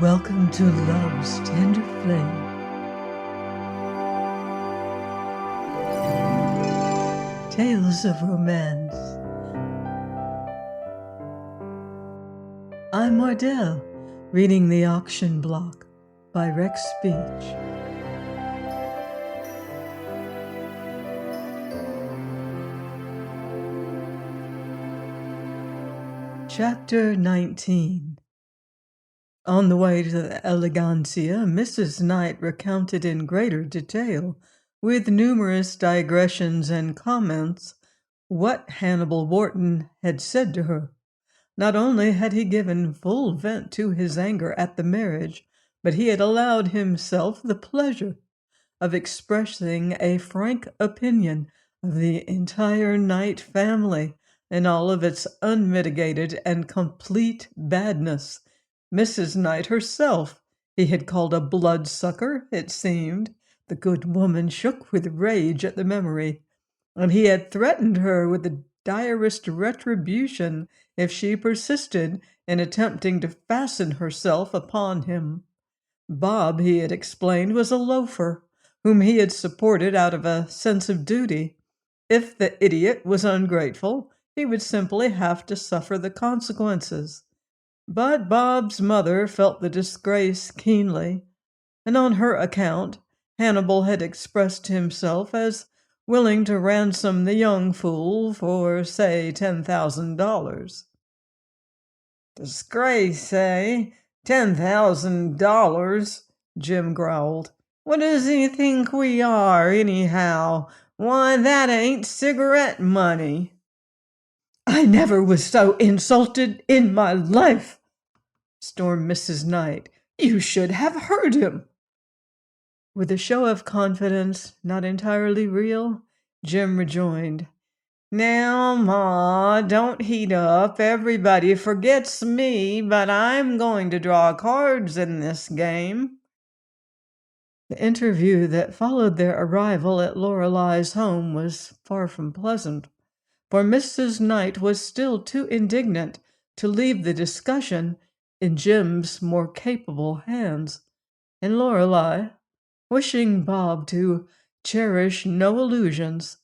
Welcome to Love's Tender Flame. Tales of Romance. I'm Mardell, reading The Auction Block by Rex Beach. Chapter 19. On the way to the Elegancia, Mrs. Knight recounted in greater detail, with numerous digressions and comments, what Hannibal Wharton had said to her. Not only had he given full vent to his anger at the marriage, but he had allowed himself the pleasure of expressing a frank opinion of the entire Knight family and all of its unmitigated and complete badness. Mrs. Knight herself he had called a bloodsucker, it seemed. The good woman shook with rage at the memory, and he had threatened her with the direst retribution if she persisted in attempting to fasten herself upon him. Bob, he had explained, was a loafer, whom he had supported out of a sense of duty. If the idiot was ungrateful, he would simply have to suffer the consequences. But Bob's mother felt the disgrace keenly, and on her account Hannibal had expressed himself as willing to ransom the young fool for, say, $10,000. Disgrace, eh? $10,000, Jim growled. What does he think we are, anyhow? Why, that ain't cigarette money. I never was so insulted in my life, stormed Mrs. Knight. You should have heard him. With a show of confidence not entirely real, Jim rejoined, Now, Ma, don't heat up. Everybody forgets me, but I'm going to draw cards in this game. The interview that followed their arrival at Lorelei's home was far from pleasant, for Mrs. Knight was still too indignant to leave the discussion in Jim's more capable hands, and Lorelei, wishing Bob to cherish no illusions,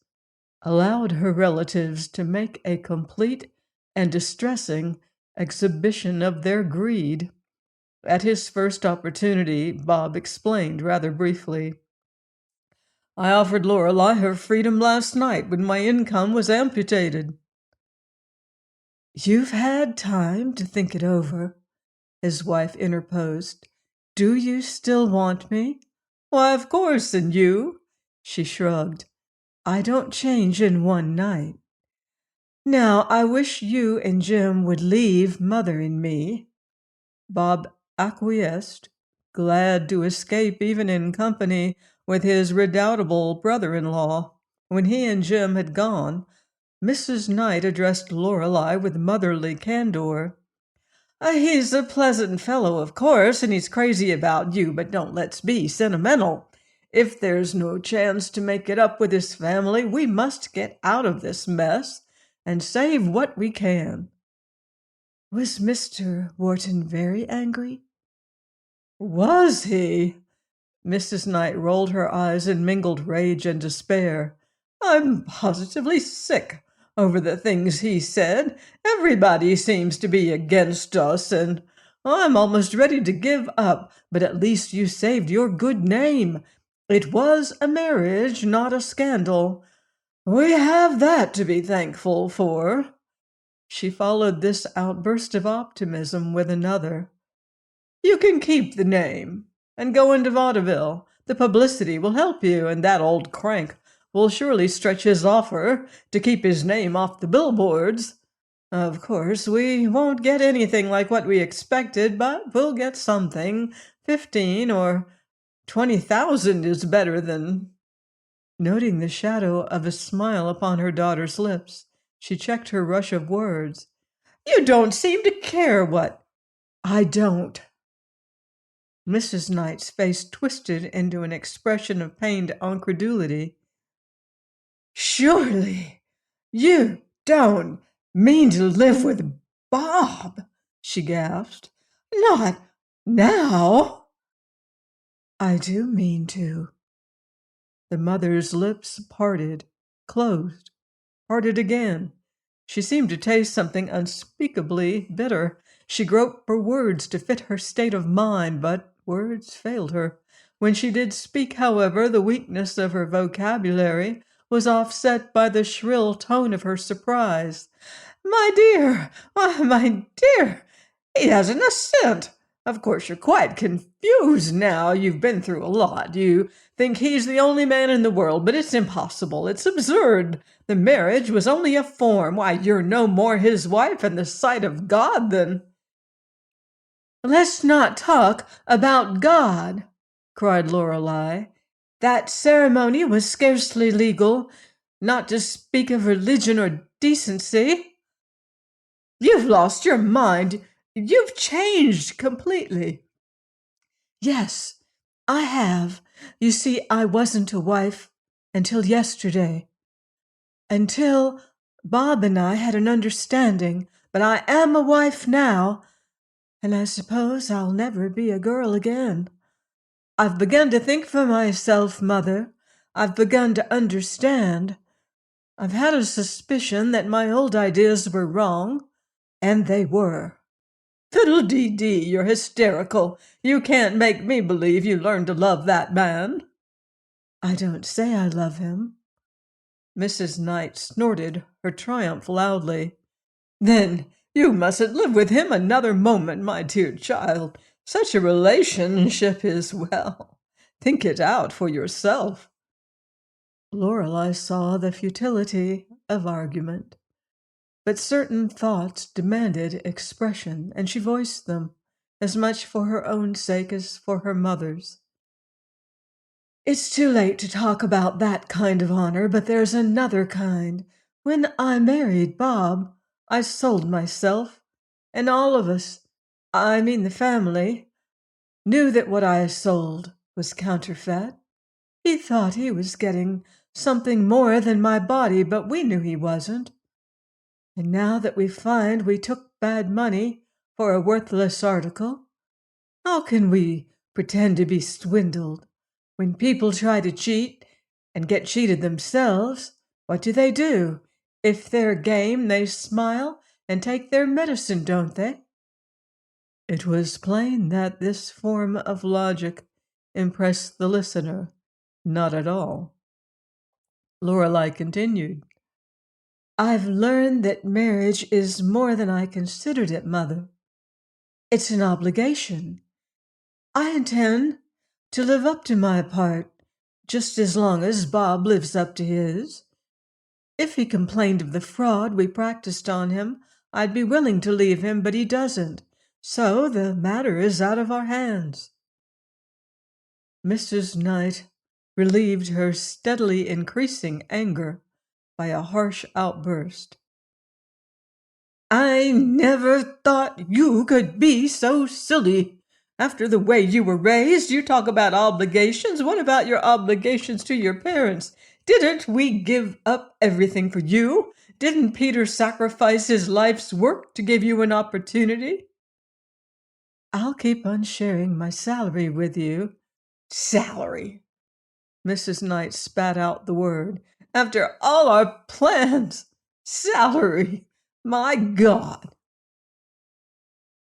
allowed her relatives to make a complete and distressing exhibition of their greed. At his first opportunity, Bob explained rather briefly, I offered Lorelei her freedom last night when my income was amputated. You've had time to think it over, his wife interposed. Do you still want me? Why, of course, and you? She shrugged. I don't change in one night. Now, I wish you and Jim would leave Mother and me. Bob acquiesced, glad to escape even in company with his redoubtable brother-in-law. When he and Jim had gone, Mrs. Knight addressed Lorelei with motherly candor. He's a pleasant fellow, of course, and he's crazy about you, but don't let's be sentimental. If there's no chance to make it up with his family, we must get out of this mess and save what we can. Was Mr. Wharton very angry? Was he? Mrs. Knight rolled her eyes in mingled rage and despair. I'm positively sick over the things he said. Everybody seems to be against us, and I'm almost ready to give up, but at least you saved your good name. It was a marriage, not a scandal. We have that to be thankful for. She followed this outburst of optimism with another. You can keep the name and go into vaudeville. The publicity will help you, and that old crank will surely stretch his offer to keep his name off the billboards. Of course, we won't get anything like what we expected, but we'll get something. 15 or 20,000 is better than... Noting the shadow of a smile upon her daughter's lips, she checked her rush of words. You don't seem to care what... I don't. Mrs. Knight's face twisted into an expression of pained incredulity. Surely you don't mean to live with Bob, she gasped. Not Now? I do mean to. The mother's lips parted, closed, parted again. She seemed to taste something unspeakably bitter. She groped for words to fit her state of mind, but words failed her. When she did speak, however, the weakness of her vocabulary was offset by the shrill tone of her surprise. My dear, my dear, he hasn't a cent. Of course, you're quite confused now. You've been through a lot. You think he's the only man in the world, but it's impossible. It's absurd. The marriage was only a form. Why, you're no more his wife in the sight of God than— Let's not talk about God, cried Lorelei. That ceremony was scarcely legal, not to speak of religion or decency. You've lost your mind. You've changed completely. Yes, I have. You see, I wasn't a wife until yesterday. Until Bob and I had an understanding, but I am a wife now, and I suppose I'll never be a girl again. I've begun to think for myself, Mother. I've begun to understand. I've had a suspicion that my old ideas were wrong, and they were. Fiddle-dee-dee, you're hysterical. You can't make me believe you learned to love that man. I don't say I love him. Mrs. Knight snorted her triumph loudly. Then you mustn't live with him another moment, my dear child. Such a relationship is, well, think it out for yourself. Lorelei saw the futility of argument. But certain thoughts demanded expression, and she voiced them, as much for her own sake as for her mother's. It's too late to talk about that kind of honor, but there's another kind. When I married Bob, I sold myself, and all of us, I mean the family, knew that what I sold was counterfeit. He thought he was getting something more than my body, but we knew he wasn't. And now that we find we took bad money for a worthless article, how can we pretend to be swindled? When people try to cheat and get cheated themselves, what do? If they're game, they smile and take their medicine, don't they? It was plain that this form of logic impressed the listener not at all. Lorelei continued. I've learned that marriage is more than I considered it, Mother. It's an obligation. I intend to live up to my part, just as long as Bob lives up to his. If he complained of the fraud we practiced on him, I'd be willing to leave him, but he doesn't. So the matter is out of our hands. Mrs. Knight relieved her steadily increasing anger by a harsh outburst. I never thought you could be so silly. After the way you were raised, you talk about obligations. What about your obligations to your parents? Didn't we give up everything for you? Didn't Peter sacrifice his life's work to give you an opportunity? I'll keep on sharing my salary with you. Salary? Mrs. Knight spat out the word. After all our plans, salary, my God.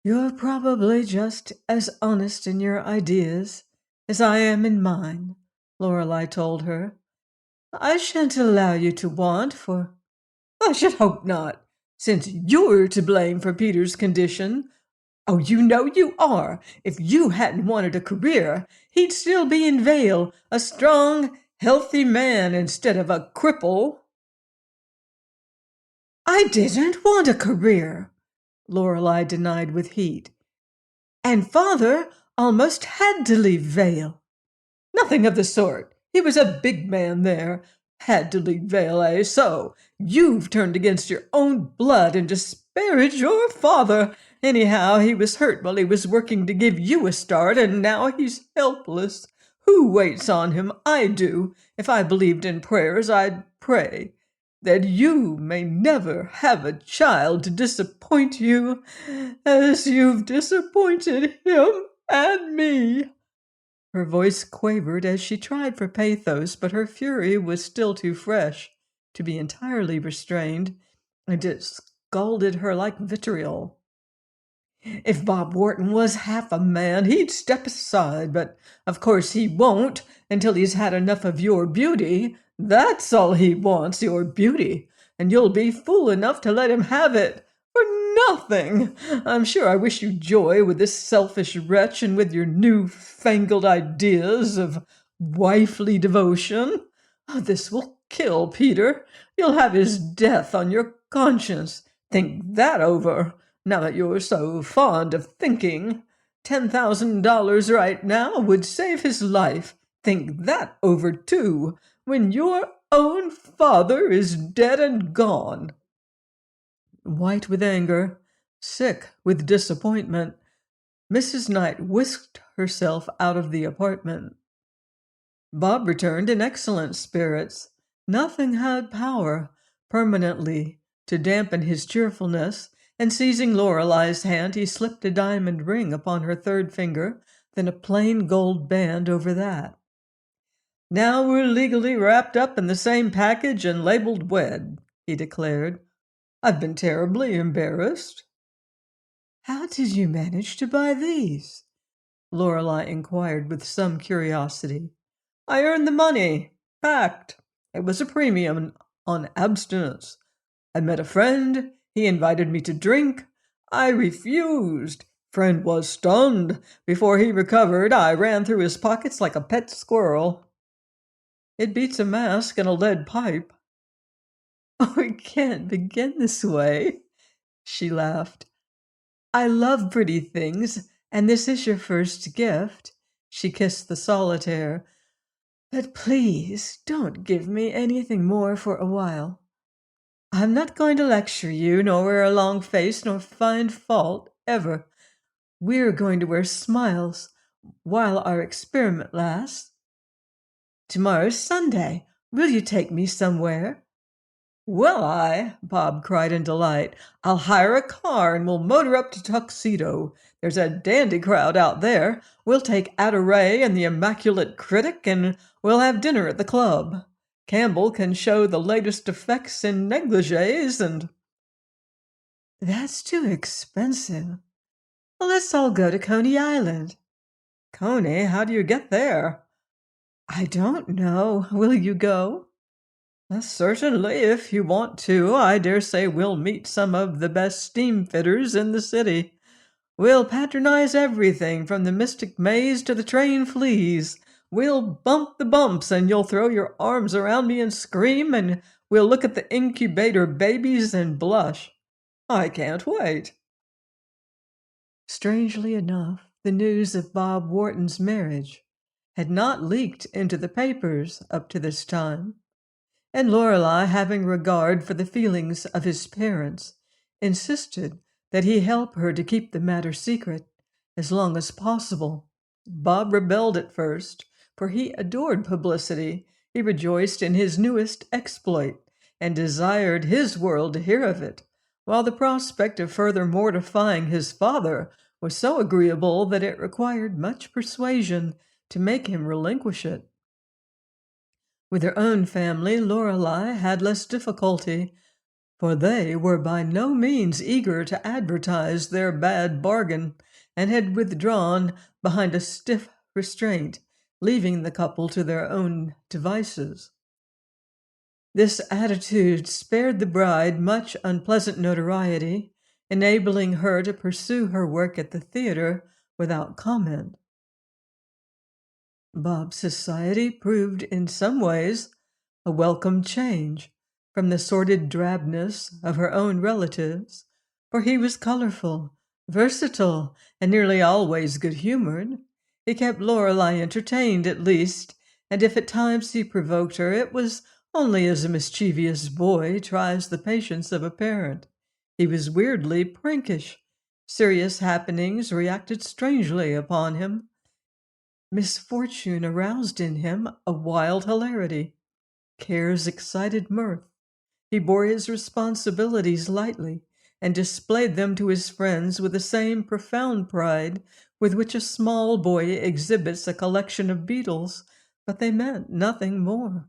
You're probably just as honest in your ideas as I am in mine, Lorelei told her. I shan't allow you to want, for I should hope not, since you're to blame for Peter's condition. Oh, you know you are. If you hadn't wanted a career, he'd still be in Vale, a strong, healthy man instead of a cripple. I didn't want a career, Lorelei denied with heat. And Father almost had to leave Vale. Nothing of the sort. He was a big man there. Had to leave Vale, eh? So you've turned against your own blood and disparaged your father. Anyhow, he was hurt while he was working to give you a start, and now he's helpless. Who waits on him? I do. If I believed in prayers, I'd pray that you may never have a child to disappoint you as you've disappointed him. And me. Her voice quavered as she tried for pathos, but her fury was still too fresh to be entirely restrained, and it scalded her like vitriol. If Bob Wharton was half a man, he'd step aside, but of course he won't until he's had enough of your beauty. That's all he wants, your beauty, and you'll be fool enough to let him have it for nothing. I'm sure I wish you joy with this selfish wretch and with your new-fangled ideas of wifely devotion. Oh, this will kill Peter. You'll have his death on your conscience. Think that over. Now that you're so fond of thinking, $10,000 right now would save his life. Think that over, too, when your own father is dead and gone. White with anger, sick with disappointment, Mrs. Knight whisked herself out of the apartment. Bob returned in excellent spirits. Nothing had power permanently to dampen his cheerfulness, and seizing Lorelei's hand, he slipped a diamond ring upon her third finger, then a plain gold band over that. Now we're legally wrapped up in the same package and labeled wed, he declared. I've been terribly embarrassed. How did you manage to buy these? Lorelei inquired with some curiosity. I earned the money. Fact. It was a premium on abstinence. I met a friend. He invited me to drink. I refused. Friend was stunned. Before he recovered, I ran through his pockets like a pet squirrel. It beats a mask and a lead pipe. Oh, it can't begin this way, she laughed. I love pretty things, and this is your first gift. She kissed the solitaire. But please don't give me anything more for a while. I'm not going to lecture you, nor wear a long face, nor find fault, ever. We're going to wear smiles while our experiment lasts. Tomorrow's Sunday. Will you take me somewhere? Will, Bob cried in delight. I'll hire a car and we'll motor up to Tuxedo. There's a dandy crowd out there. We'll take Ada Ray and the Immaculate Critic, and we'll have dinner at the club. Campbell can show the latest effects in negligees and... That's too expensive. Well, let's all go to Coney Island. Coney? How do you get there? I don't know. Will you go? Certainly, if you want to. I dare say we'll meet some of the best steam fitters in the city. We'll patronize everything from the Mystic Maze to the train fleas. We'll bump the bumps and you'll throw your arms around me and scream, and we'll look at the incubator babies and blush. I can't wait. Strangely enough, the news of Bob Wharton's marriage had not leaked into the papers up to this time, and Lorelei, having regard for the feelings of his parents, insisted that he help her to keep the matter secret as long as possible. Bob rebelled at first, for he adored publicity. He rejoiced in his newest exploit and desired his world to hear of it, while the prospect of further mortifying his father was so agreeable that it required much persuasion to make him relinquish it. With her own family, Lorelei had less difficulty, for they were by no means eager to advertise their bad bargain, and had withdrawn behind a stiff restraint, leaving the couple to their own devices. This attitude spared the bride much unpleasant notoriety, enabling her to pursue her work at the theater without comment. Bob's society proved in some ways a welcome change from the sordid drabness of her own relatives, for he was colorful, versatile, and nearly always good-humored. He kept Lorelei entertained, at least, and if at times he provoked her, it was only as a mischievous boy tries the patience of a parent. He was weirdly prankish. Serious happenings reacted strangely upon him. Misfortune aroused in him a wild hilarity. Cares excited mirth. He bore his responsibilities lightly, and displayed them to his friends with the same profound pride with which a small boy exhibits a collection of beetles, but they meant nothing more.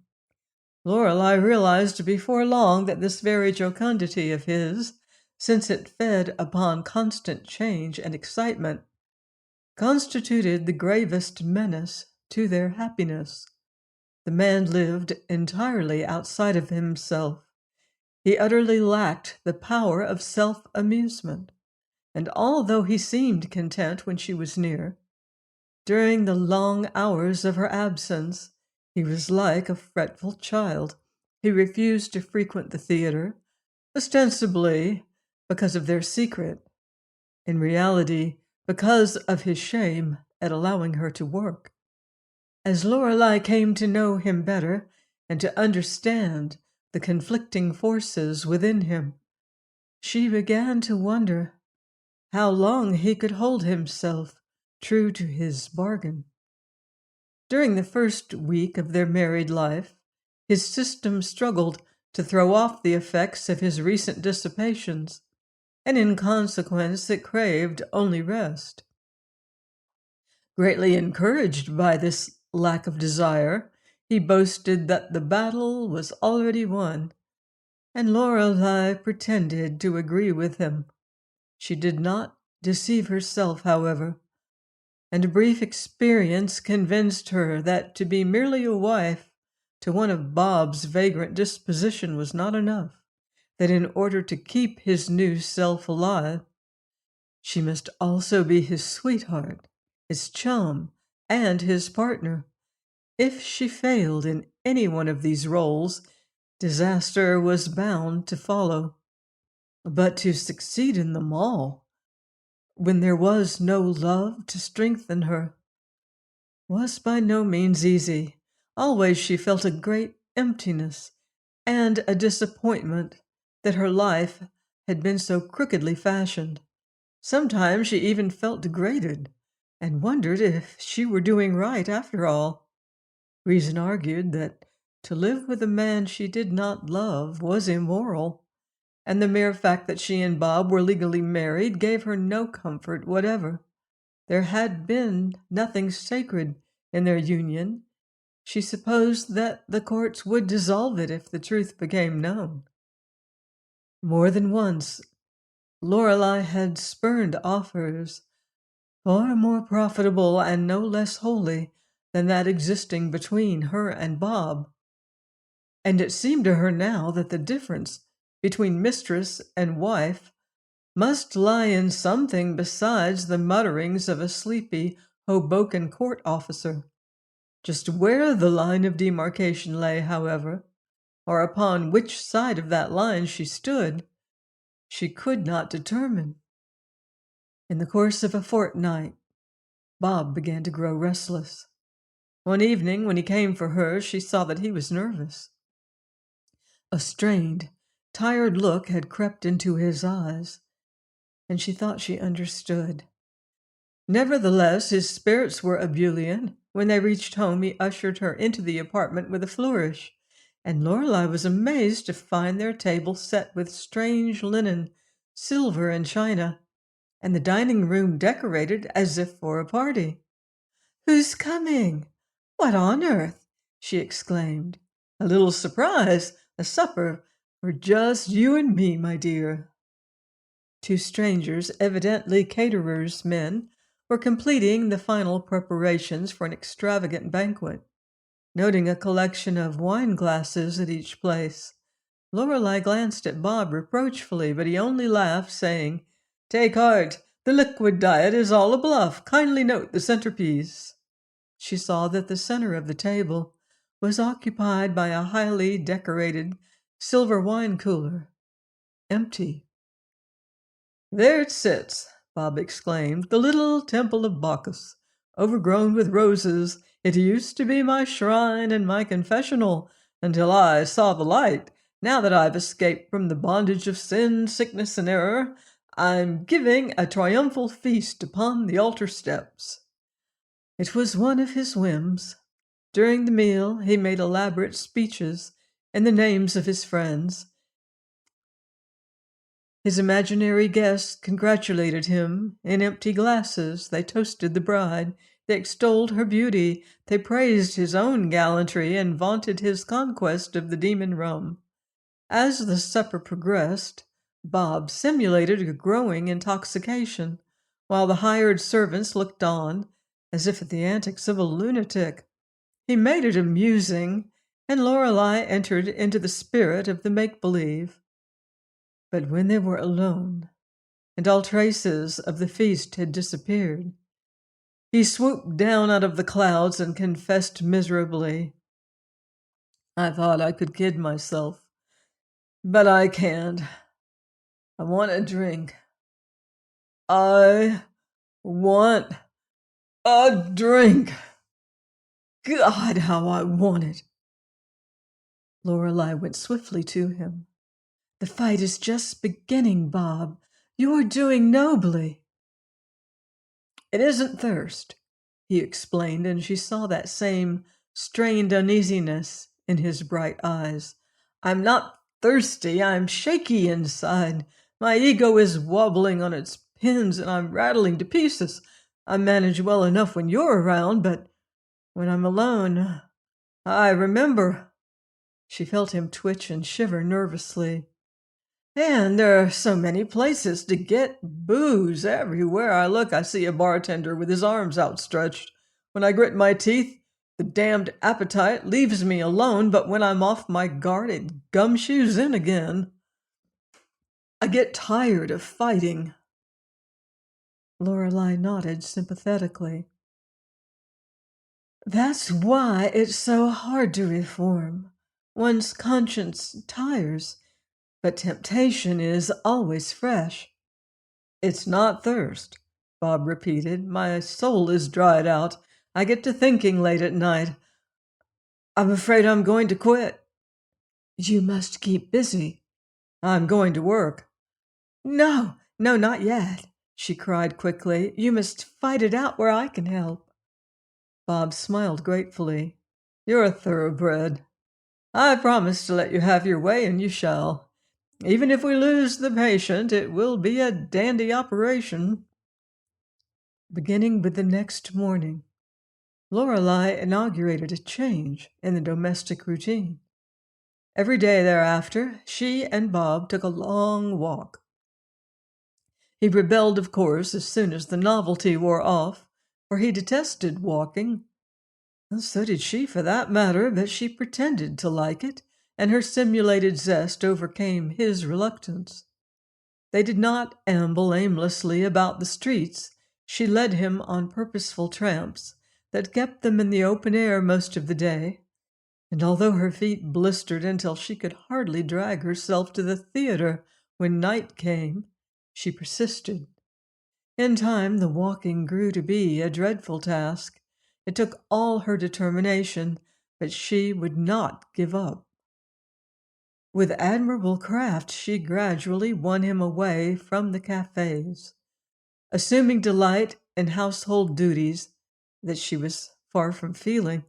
Lorelei realized before long that this very jocundity of his, since it fed upon constant change and excitement, constituted the gravest menace to their happiness. The man lived entirely outside of himself. He utterly lacked the power of self-amusement, and although he seemed content when she was near, during the long hours of her absence, he was like a fretful child. He refused to frequent the theater, ostensibly because of their secret, in reality because of his shame at allowing her to work. As Lorelei came to know him better and to understand the conflicting forces within him, she began to wonder how long he could hold himself true to his bargain. During the first week of their married life, his system struggled to throw off the effects of his recent dissipations, and in consequence it craved only rest. Greatly encouraged by this lack of desire, he boasted that the battle was already won, and Lorelei pretended to agree with him. She did not deceive herself, however, and a brief experience convinced her that to be merely a wife to one of Bob's vagrant disposition was not enough, that in order to keep his new self alive, she must also be his sweetheart, his chum, and his partner. If she failed in any one of these roles, disaster was bound to follow. But to succeed in them all, when there was no love to strengthen her, was by no means easy. Always she felt a great emptiness and a disappointment that her life had been so crookedly fashioned. Sometimes she even felt degraded and wondered if she were doing right after all. Reason argued that to live with a man she did not love was immoral, and the mere fact that she and Bob were legally married gave her no comfort whatever. There had been nothing sacred in their union. She supposed that the courts would dissolve it if the truth became known. More than once, Lorelei had spurned offers far more profitable and no less holy than that existing between her and Bob, and it seemed to her now that the difference between mistress and wife must lie in something besides the mutterings of a sleepy Hoboken court officer. Just where the line of demarcation lay, however, or upon which side of that line she stood, she could not determine. In the course of a fortnight, Bob began to grow restless. One evening, when he came for her, she saw that he was nervous. A strained, tired look had crept into his eyes, and she thought she understood. Nevertheless, his spirits were ebullient. When they reached home, he ushered her into the apartment with a flourish, and Lorelei was amazed to find their table set with strange linen, silver, and china, and the dining room decorated as if for a party. "Who's coming? What on earth?" she exclaimed. "A little surprise, a supper for just you and me, my dear." Two strangers, evidently caterers' men, were completing the final preparations for an extravagant banquet. Noting a collection of wine glasses at each place, Lorelei glanced at Bob reproachfully, but he only laughed, saying, "Take heart, the liquid diet is all a bluff. Kindly note the centerpiece." She saw that the center of the table was occupied by a highly decorated silver wine cooler, empty. "There it sits," Bob exclaimed, "the little temple of Bacchus, overgrown with roses. It used to be my shrine and my confessional until I saw the light. Now that I've escaped from the bondage of sin, sickness, and error, I'm giving a triumphal feast upon the altar steps." It was one of his whims. During the meal, he made elaborate speeches in the names of his friends. His imaginary guests congratulated him. In empty glasses, they toasted the bride. They extolled her beauty. They praised his own gallantry and vaunted his conquest of the demon rum. As the supper progressed, Bob simulated a growing intoxication, while the hired servants looked on, as if at the antics of a lunatic. He made it amusing, and Lorelei entered into the spirit of the make-believe. But when they were alone, and all traces of the feast had disappeared, he swooped down out of the clouds and confessed miserably, "I thought I could kid myself, but I can't. I want a drink. I want a drink. God, how I want it." Lorelei went swiftly to him. "The fight is just beginning, Bob. You're doing nobly." "It isn't thirst," he explained, and she saw that same strained uneasiness in his bright eyes. "I'm not thirsty. I'm shaky inside. My ego is wobbling on its pins, and I'm rattling to pieces. I manage well enough when you're around, but when I'm alone, I remember." She felt him twitch and shiver nervously. "And there are so many places to get booze. Everywhere I look, I see a bartender with his arms outstretched. When I grit my teeth, the damned appetite leaves me alone, but when I'm off my guard, it gumshoes in again. I get tired of fighting." Lorelei nodded sympathetically. "That's why it's so hard to reform. One's conscience tires, but temptation is always fresh." "It's not thirst," Bob repeated. "My soul is dried out. I get to thinking late at night. I'm afraid I'm going to quit." "You must keep busy." "I'm going to work." "No, no, not yet," she cried quickly. "You must fight it out where I can help." Bob smiled gratefully. "You're a thoroughbred. I promise to let you have your way, and you shall. Even if we lose the patient, it will be a dandy operation." Beginning with the next morning, Lorelei inaugurated a change in the domestic routine. Every day thereafter, she and Bob took a long walk. He rebelled, of course, as soon as the novelty wore off, for he detested walking. And so did she, for that matter, but she pretended to like it, and her simulated zest overcame his reluctance. They did not amble aimlessly about the streets. She led him on purposeful tramps that kept them in the open air most of the day, and although her feet blistered until she could hardly drag herself to the theater when night came, she persisted. In time, the walking grew to be a dreadful task. It took all her determination, but she would not give up. With admirable craft, she gradually won him away from the cafes. Assuming delight in household duties that she was far from feeling,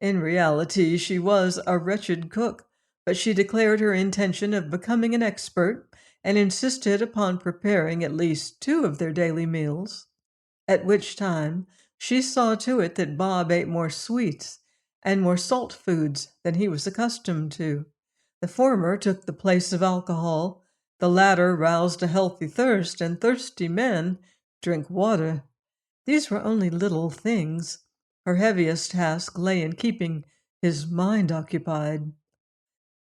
in reality she was a wretched cook, but she declared her intention of becoming an expert and insisted upon preparing at least 2 of their daily meals, at which time she saw to it that Bob ate more sweets and more salt foods than he was accustomed to. The former took the place of alcohol, the latter roused a healthy thirst, and thirsty men drink water. These were only little things. Her heaviest task lay in keeping his mind occupied.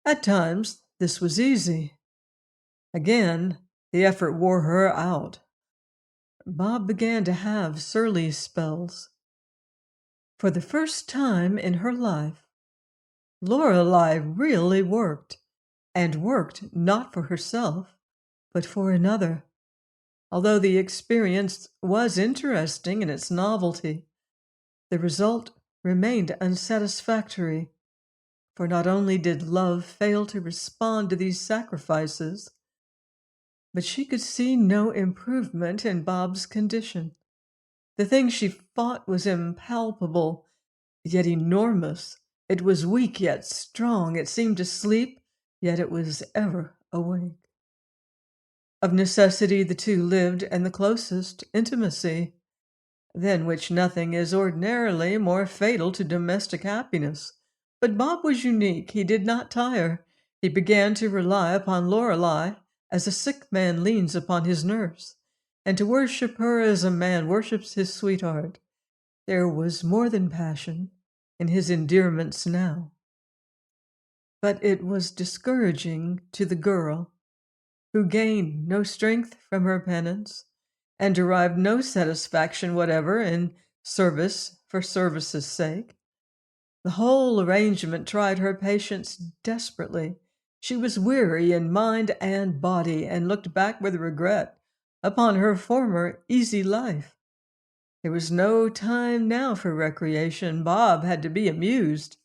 At times, this was easy. Again, the effort wore her out. Bob began to have surly spells. For the first time in her life, Lorelei really worked, and worked not for herself, but for another. Although the experience was interesting in its novelty, the result remained unsatisfactory, for not only did love fail to respond to these sacrifices, but she could see no improvement in Bob's condition. The thing she fought was impalpable, yet enormous. It was weak, yet strong. It seemed to sleep, yet it was ever awake. Of necessity, the two lived in the closest intimacy, than which nothing is ordinarily more fatal to domestic happiness. But Bob was unique. He did not tire. He began to rely upon Lorelei as a sick man leans upon his nurse, and to worship her as a man worships his sweetheart. There was more than passion in his endearments now. But it was discouraging to the girl, who gained no strength from her penance and derived no satisfaction whatever in service for service's sake. The whole arrangement tried her patience desperately. She was weary in mind and body and looked back with regret upon her former easy life. There was no time now for recreation. Bob had to be amused.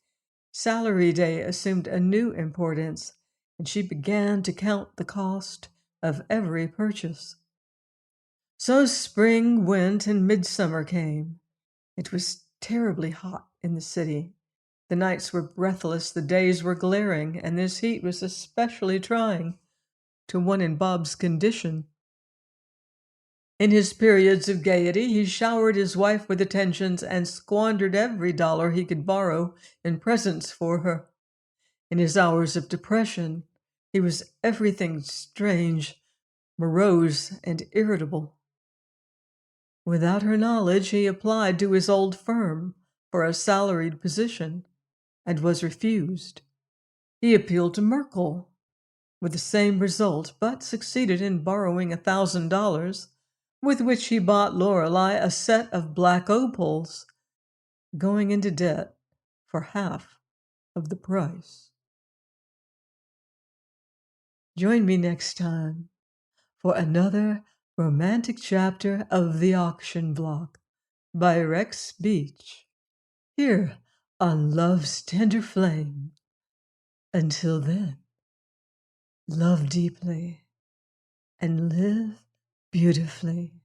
Salary day assumed a new importance, and she began to count the cost of every purchase. So spring went and midsummer came. It was terribly hot in the city. The nights were breathless, the days were glaring, and this heat was especially trying to one in Bob's condition. In his periods of gaiety, he showered his wife with attentions and squandered every dollar he could borrow in presents for her. In his hours of depression, he was everything strange, morose, and irritable. Without her knowledge, he applied to his old firm for a salaried position and was refused. He appealed to Merkel with the same result, but succeeded in borrowing $1,000, with which he bought Lorelei a set of black opals, going into debt for half of the price. Join me next time for another romantic chapter of The Auction Block by Rex Beach, here on Love's Tender Flame. Until then, love deeply and live beautifully.